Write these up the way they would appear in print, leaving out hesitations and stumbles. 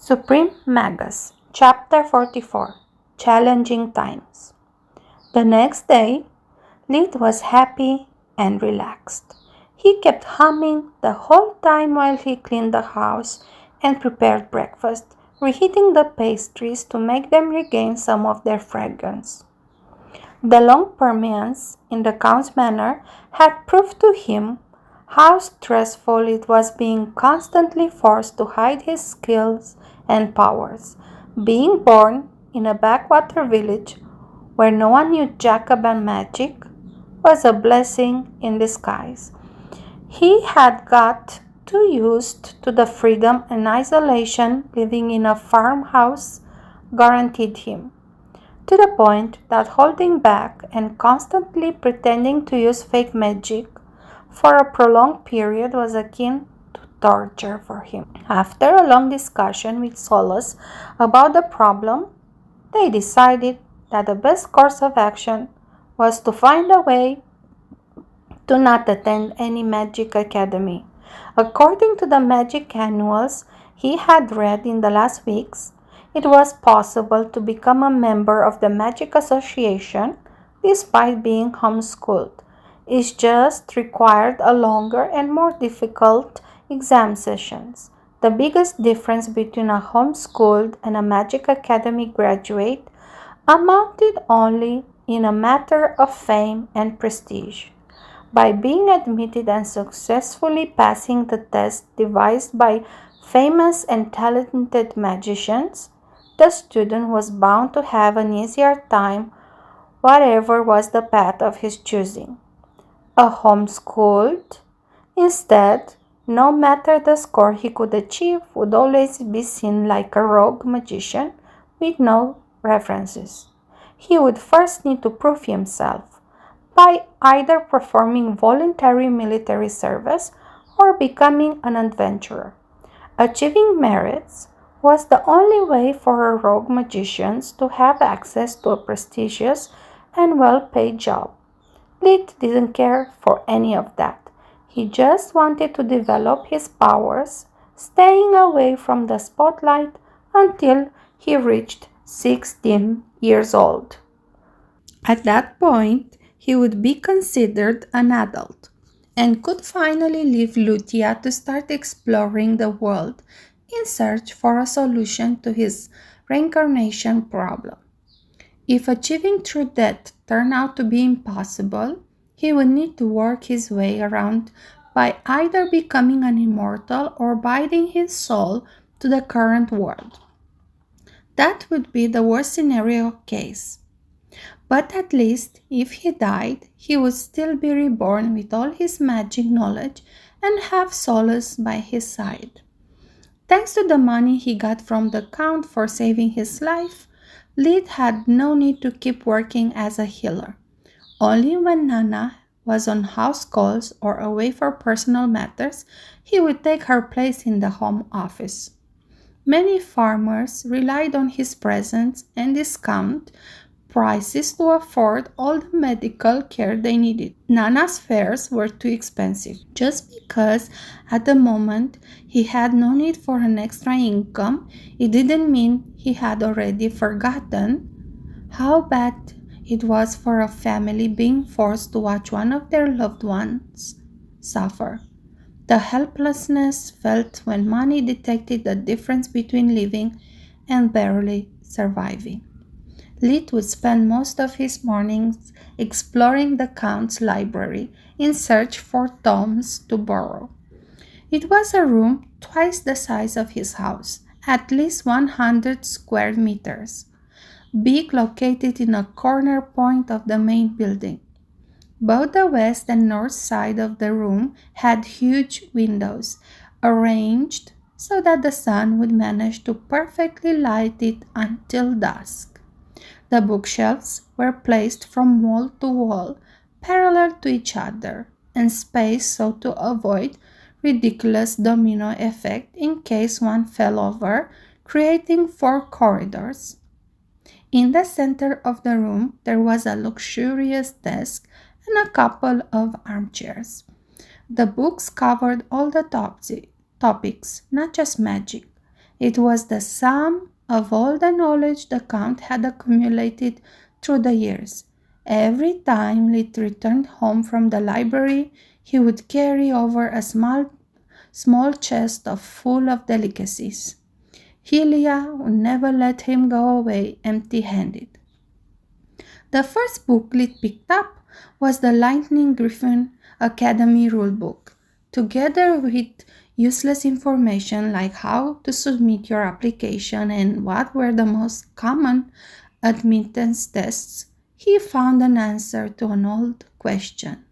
Supreme Magus, Chapter 44, Challenging Times. The next day, Lid was happy and relaxed. He kept humming the whole time while he cleaned the house and prepared breakfast, reheating the pastries to make them regain some of their fragrance. The long permanence in the Count's manner had proved to him how stressful it was being constantly forced to hide his skills and powers. Being born in a backwater village where no one knew jack about magic was a blessing in disguise. He had got too used to the freedom and isolation living in a farmhouse guaranteed him, to the point that holding back and constantly pretending to use fake magic for a prolonged period was akin to torture for him. After a long discussion with Solus about the problem, they decided that the best course of action was to find a way to not attend any magic academy. According to the magic annuals he had read in the last weeks, it was possible to become a member of the Magic Association despite being homeschooled. It just required a longer and more difficult exam sessions. The biggest difference between a homeschooled and a Magic Academy graduate amounted only in a matter of fame and prestige. By being admitted and successfully passing the test devised by famous and talented magicians, the student was bound to have an easier time whatever was the path of his choosing. A homeschooled, instead, no matter the score he could achieve, would always be seen like a rogue magician with no references. He would first need to prove himself by either performing voluntary military service or becoming an adventurer. Achieving merits was the only way for a rogue magician to have access to a prestigious and well-paid job. Lid didn't care for any of that. He just wanted to develop his powers, staying away from the spotlight until he reached 16 years old. At that point, he would be considered an adult and could finally leave Lutia to start exploring the world in search for a solution to his reincarnation problem. If achieving true death turned out to be impossible, he would need to work his way around by either becoming an immortal or binding his soul to the current world. That would be the worst scenario case. But at least, if he died, he would still be reborn with all his magic knowledge and have Solus by his side. Thanks to the money he got from the Count for saving his life, Lid had no need to keep working as a healer. Only when Nana was on house calls or away for personal matters, he would take her place in the home office. Many farmers relied on his presence and discount prices to afford all the medical care they needed. Nana's fares were too expensive. Just because at the moment he had no need for an extra income, it didn't mean he had already forgotten how bad it was for a family being forced to watch one of their loved ones suffer. The helplessness felt when money detected the difference between living and barely surviving. Lid would spend most of his mornings exploring the Count's library in search for tomes to borrow. It was a room twice the size of his house, at least 100 square meters, big, located in a corner point of the main building. Both the west and north side of the room had huge windows, arranged so that the sun would manage to perfectly light it until dusk. The bookshelves were placed from wall to wall, parallel to each other, and spaced so to avoid ridiculous domino effect in case one fell over, creating 4 corridors. In the center of the room, there was a luxurious desk and a couple of armchairs. The books covered all the topics, not just magic, It was the sum of all the knowledge the Count had accumulated through the years. Every time Lit returned home from the library, he would carry over a small chest full of delicacies. Helia would never let him go away empty-handed. The first book Lit picked up was the Lightning Griffin Academy Rulebook, together with useless information like how to submit your application and what were the most common admittance tests. He found an answer to an old question.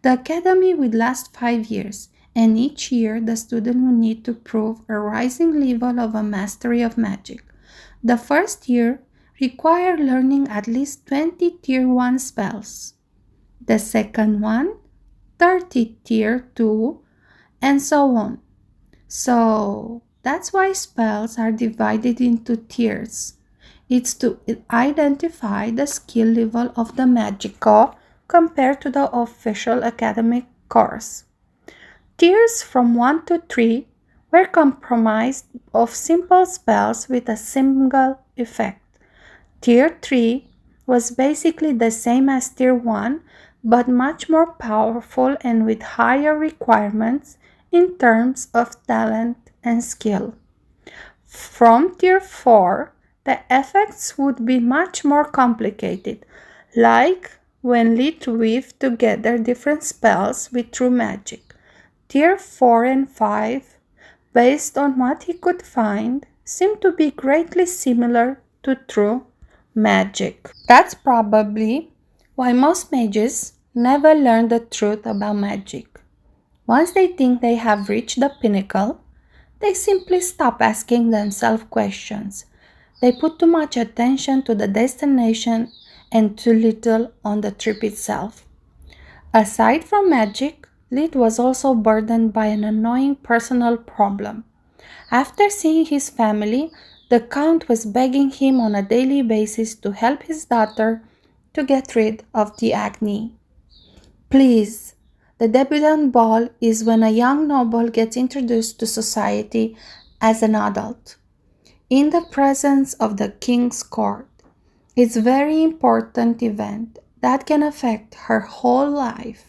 The academy would last 5 years, and each year the student would need to prove a rising level of a mastery of magic. The first year required learning at least 20 Tier 1 spells. The second one, 30 Tier 2, and so on. So that's why spells are divided into tiers. It's to identify the skill level of the magico compared to the official academic course. Tiers from 1 to 3 were comprised of simple spells with a single effect. Tier 3 was basically the same as Tier 1, but much more powerful and with higher requirements in terms of talent and skill. From Tier 4, the effects would be much more complicated, like when Lit weaved together different spells with true magic. Tier 4 and 5, based on what he could find, seemed to be greatly similar to true magic. That's probably why most mages never learn the truth about magic. Once they think they have reached the pinnacle, they simply stop asking themselves questions. They put too much attention to the destination and too little on the trip itself. Aside from magic, Lit was also burdened by an annoying personal problem. After seeing his family, the Count was begging him on a daily basis to help his daughter to get rid of the acne. Please, the debutante ball is when a young noble gets introduced to society as an adult, in the presence of the king's court. It's a very important event that can affect her whole life.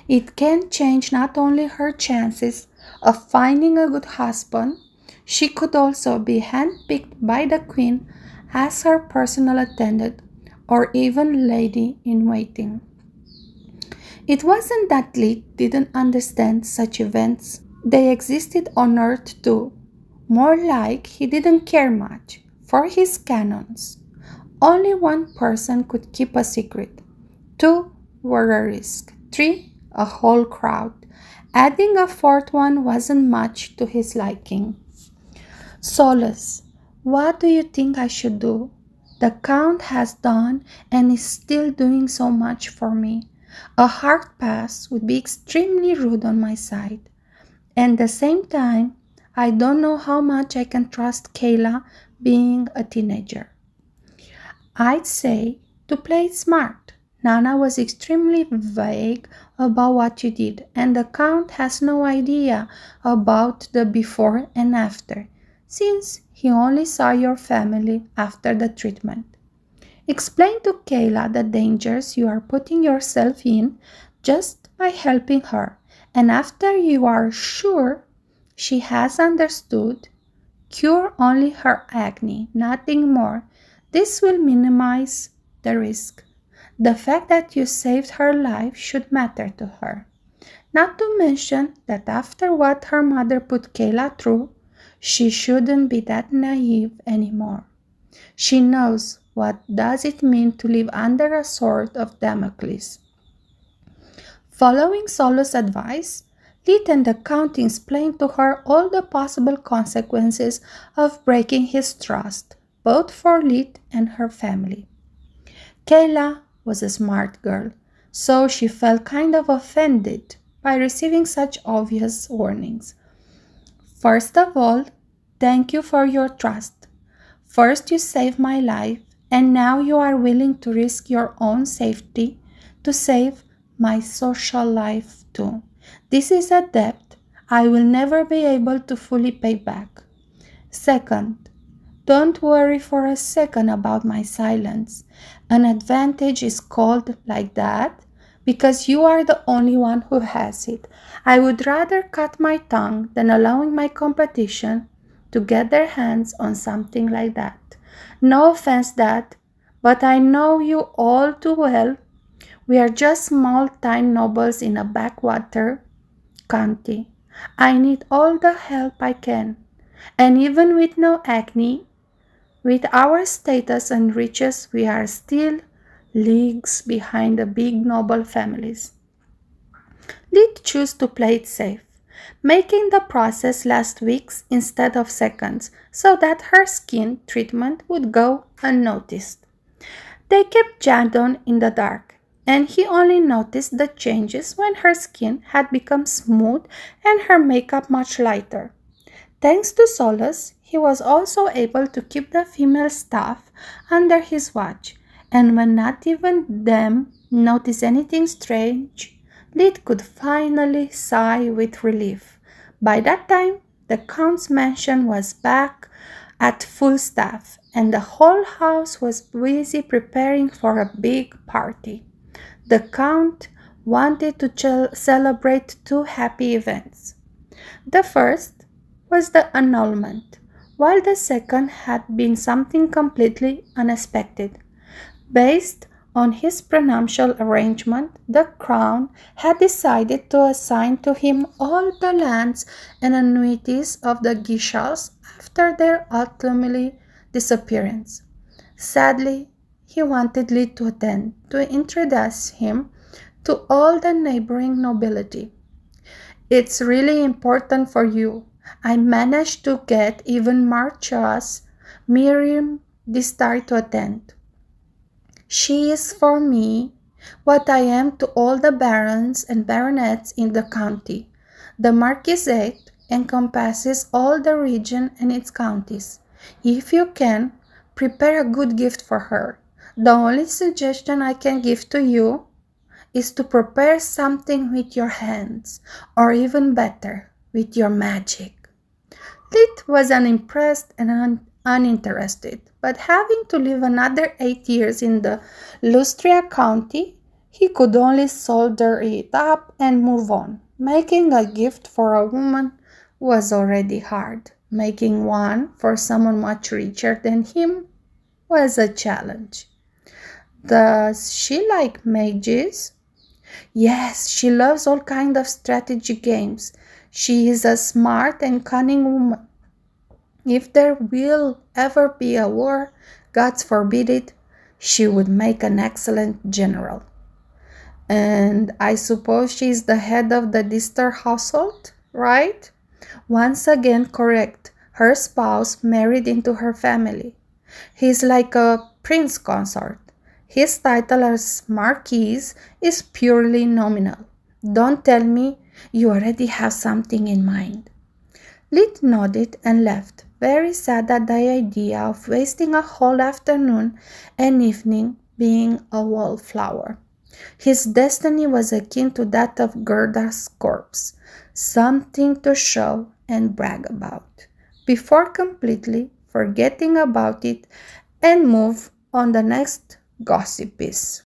It can change not only her chances of finding a good husband, she could also be handpicked by the queen as her personal attendant or even lady in waiting. It wasn't that Lit didn't understand such events. They existed on Earth too. More like he didn't care much. For his canons, only one person could keep a secret. 2 were a risk. 3, a whole crowd. Adding a 4th one wasn't much to his liking. Solus, what do you think I should do? The Count has done and is still doing so much for me. A hard pass would be extremely rude on my side. And at the same time, I don't know how much I can trust Kayla being a teenager. I'd say to play it smart. Nana was extremely vague about what you did, and the Count has no idea about the before and after, since he only saw your family after the treatment. Explain to Kayla the dangers you are putting yourself in just by helping her, and after you are sure she has understood, cure only her acne, nothing more. This will minimize the risk. The fact that you saved her life should matter to her. Not to mention that after what her mother put Kayla through, she shouldn't be that naive anymore. She knows what does it mean to live under a sword of Damocles. Following Solo's advice, Lit and the Count explained to her all the possible consequences of breaking his trust, both for Lit and her family. Kayla was a smart girl, so she felt kind of offended by receiving such obvious warnings. First of all, thank you for your trust. First you saved my life, and now you are willing to risk your own safety to save my social life too. This is a debt I will never be able to fully pay back. Second, don't worry for a second about my silence. An advantage is called like that because you are the only one who has it. I would rather cut my tongue than allowing my competition to get their hands on something like that. No offense, Dad, but I know you all too well. We are just small-time nobles in a backwater county. I need all the help I can. And even with no acne, with our status and riches, we are still leagues behind the big noble families. Lead chose to play it safe, making the process last weeks instead of seconds so that her skin treatment would go unnoticed. They kept Jadon in the dark, and he only noticed the changes when her skin had become smooth and her makeup much lighter. Thanks to Solus, he was also able to keep the female staff under his watch, and when not even them noticed anything strange, Lid could finally sigh with relief. By that time, the Count's mansion was back at full staff, and the whole house was busy preparing for a big party. The Count wanted to celebrate two happy events. The first was the annulment, while the second had been something completely unexpected. Based on his prenuptial arrangement, the crown had decided to assign to him all the lands and annuities of the Gishals after their ultimate disappearance. Sadly, he wanted Lee to attend to introduce him to all the neighboring nobility. It's really important for you. I managed to get even Marchas Miriam Distar to attend. She is for me what I am to all the barons and baronets in the county. The marquisate encompasses all the region and its counties. If you can, prepare a good gift for her. The only suggestion I can give to you is to prepare something with your hands, or even better, with your magic. Lit was unimpressed and uninterested, but having to live another 8 years in the Lustria County, he could only solder it up and move on. Making a gift for a woman was already hard. Making one for someone much richer than him was a challenge. Does she like mages? Yes, she loves all kinds of strategy games. She is a smart and cunning woman. If there will ever be a war, God forbid it, she would make an excellent general. And I suppose she is the head of the Dister household, right? Once again correct, her spouse married into her family. He is like a prince consort. His title as Marquis is purely nominal. Don't tell me you already have something in mind. Lid nodded and left, very sad at the idea of wasting a whole afternoon and evening being a wallflower. His destiny was akin to that of Gerda's corpse, something to show and brag about, before completely forgetting about it and move on the next gossip piece.